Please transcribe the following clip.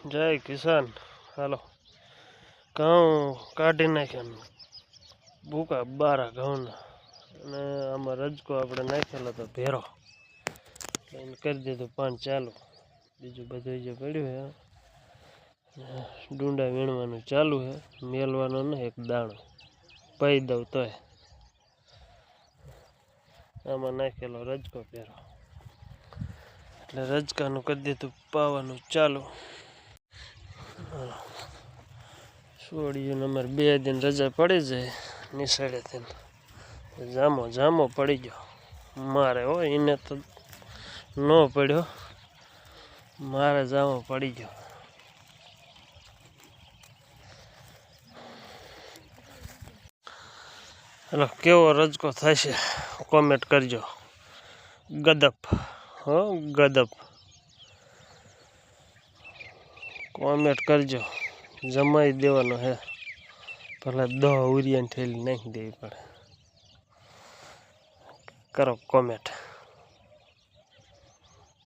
જય કિસાન. હાલો ઘઉં કાઢી નાખ્યા, ભૂકા બારા ઘઉંના, અને આમાં રજકો આપણે નાખેલો તો ભેરો એને કરી દીધું પાણી ચાલુ. બીજું બધું જે પડ્યું છે ડુંડા વીણવાનું ચાલુ છે, મેલવાનો ને એક દાણો પાઈ દઉં તોય. આમાં નાખેલો રજકો ભેરો એટલે રજકાનું કરી દીધું પાવાનું ચાલુ. છોડીને અમારે 2 દિન રજા પડી જાય નિશાળેથી. જામો પડી ગયો મારે, હોય એને તો ન પડ્યો, મારે જામો પડી ગયો. હલો, કેવો રજકો થાય છે કોમેન્ટ કરજો. ગદપ, હો ગદપ, કોમેન્ટ કરજો. જમાઈ દેવાનો હે, ભલે 10 ઉરિયાની થેલી નાખી દેવી પડે. કરો કોમેન્ટ.